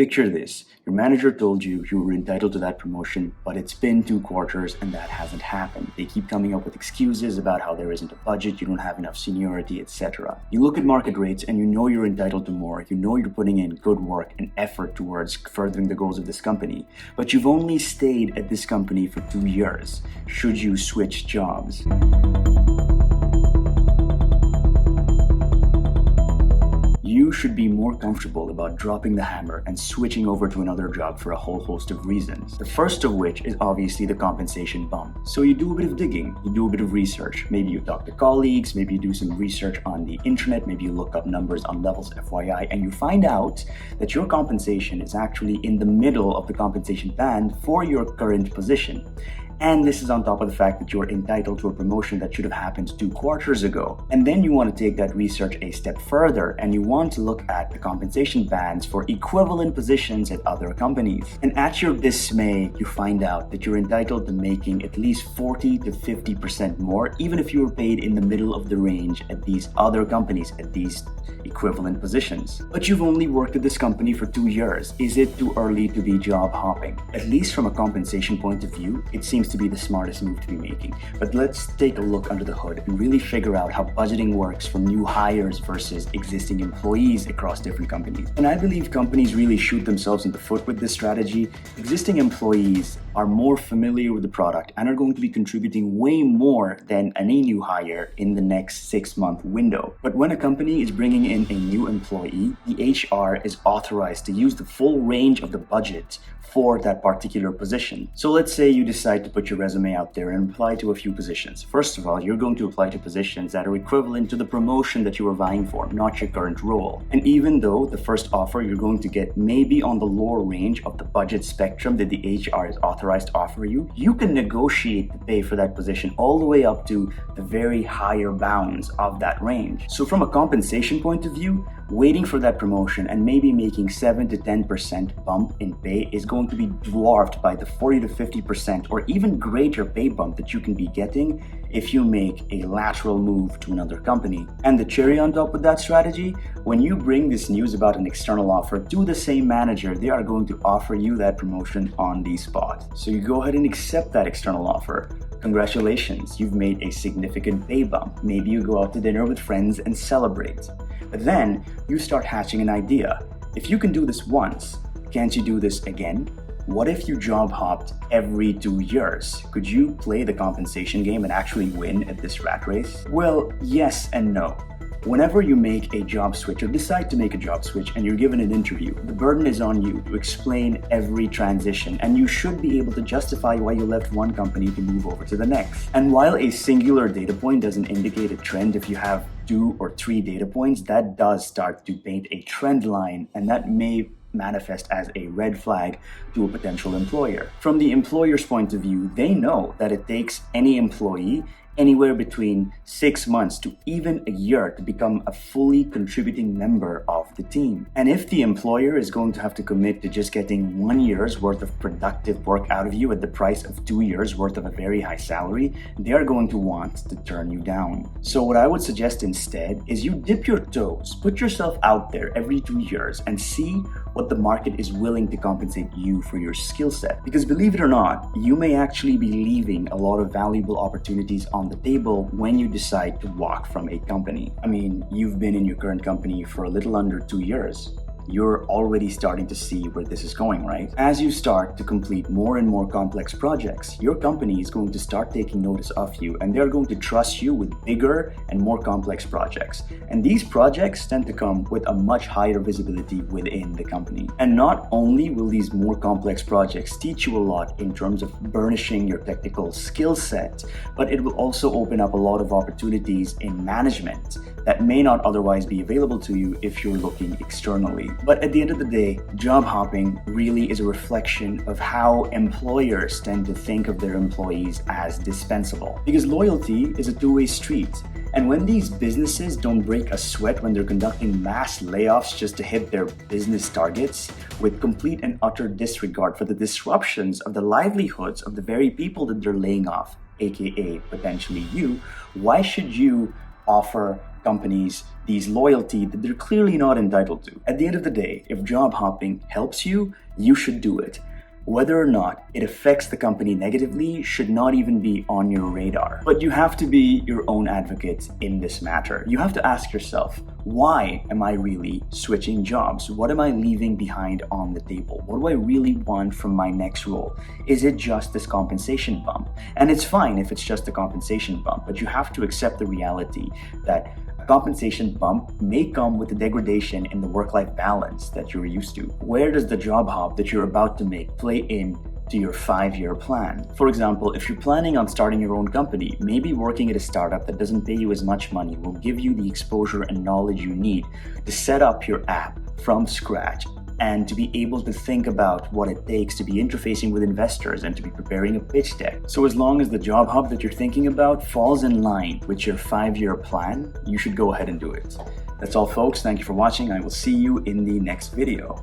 Picture this. Your manager told you you were entitled to that promotion, but it's been 2 quarters and that hasn't happened. They keep coming up with excuses about how there isn't a budget, you don't have enough seniority, etc. You look at market rates and you know you're entitled to more. You know you're putting in good work and effort towards furthering the goals of this company, but you've only stayed at this company for 2 years. Should you switch jobs? You should be more comfortable about dropping the hammer and switching over to another job for a whole host of reasons. The first of which is obviously the compensation bump. So you do a bit of digging, you do a bit of research. Maybe you talk to colleagues, maybe you do some research on the internet, maybe you look up numbers on Levels FYI, and you find out that your compensation is actually in the middle of the compensation band for your current position. And this is on top of the fact that you're entitled to a promotion that should have happened 2 quarters ago. And then you want to take that research a step further and you want to look at the compensation bands for equivalent positions at other companies. And at your dismay, you find out that you're entitled to making at least 40 to 50% more, even if you were paid in the middle of the range at these other companies, at these equivalent positions. But you've only worked at this company for 2 years. Is it too early to be job hopping? At least from a compensation point of view, it seems to be the smartest move to be making. But let's take a look under the hood and really figure out how budgeting works for new hires versus existing employees across different companies. And I believe companies really shoot themselves in the foot with this strategy. Existing employees are more familiar with the product and are going to be contributing way more than any new hire in the next 6-month window. But when a company is bringing in a new employee, the HR is authorized to use the full range of the budget for that particular position. So let's say you decide to put your resume out there and apply to a few positions. First of all, you're going to apply to positions that are equivalent to the promotion that you are vying for, not your current role. And even though the first offer you're going to get may be on the lower range of the budget spectrum that the HR is authorized to offer you, you can negotiate the pay for that position all the way up to the very higher bounds of that range. So from a compensation point of view, waiting for that promotion and maybe making 7 to 10% bump in pay is going to be dwarfed by the 40 to 50% or even greater pay bump that you can be getting if you make a lateral move to another company. And the cherry on top of that strategy, when you bring this news about an external offer to the same manager, they are going to offer you that promotion on the spot. So you go ahead and accept that external offer. Congratulations, you've made a significant pay bump. Maybe you go out to dinner with friends and celebrate. But then you start hatching an idea. If you can do this once, can't you do this again? What if you job hopped every 2 years? Could you play the compensation game and actually win at this rat race? Well, yes and no. Whenever you make a job switch or decide to make a job switch and you're given an interview, the burden is on you to explain every transition, and you should be able to justify why you left one company to move over to the next. And while a singular data point doesn't indicate a trend, if you have 2 or 3 data points, that does start to paint a trend line, and that may manifest as a red flag to a potential employer. From the employer's point of view, they know that it takes any employee anywhere between 6 months to even a year to become a fully contributing member of the team. And if the employer is going to have to commit to just getting 1 year's worth of productive work out of you at the price of 2 years worth of a very high salary, they are going to want to turn you down. So what I would suggest instead is you dip your toes, put yourself out there every 2 years and see what the market is willing to compensate you for your skill set. Because believe it or not, you may actually be leaving a lot of valuable opportunities on the table when you decide to walk from a company. I mean, you've been in your current company for a little under 2 years. You're already starting to see where this is going, right? As you start to complete more and more complex projects, your company is going to start taking notice of you, and they're going to trust you with bigger and more complex projects. And these projects tend to come with a much higher visibility within the company. And not only will these more complex projects teach you a lot in terms of burnishing your technical skill set, but it will also open up a lot of opportunities in management that may not otherwise be available to you if you're looking externally. But at the end of the day, job hopping really is a reflection of how employers tend to think of their employees as dispensable. Because loyalty is a two-way street. And when these businesses don't break a sweat when they're conducting mass layoffs just to hit their business targets, with complete and utter disregard for the disruptions of the livelihoods of the very people that they're laying off, aka potentially you, why should you offer companies these loyalty that they're clearly not entitled to. At the end of the day, if job hopping helps you, you should do it. Whether or not it affects the company negatively should not even be on your radar. But you have to be your own advocate in this matter. You have to ask yourself, why am I really switching jobs? What am I leaving behind on the table? What do I really want from my next role? Is it just this compensation bump? And it's fine if it's just a compensation bump, but you have to accept the reality that a compensation bump may come with a degradation in the work-life balance that you're used to. Where does the job hop that you're about to make play in to your 5-year plan? For example, if you're planning on starting your own company, maybe working at a startup that doesn't pay you as much money will give you the exposure and knowledge you need to set up your app from scratch and to be able to think about what it takes to be interfacing with investors and to be preparing a pitch deck. So as long as the job hop that you're thinking about falls in line with your 5-year plan, you should go ahead and do it. That's all, folks. Thank you for watching. I will see you in the next video.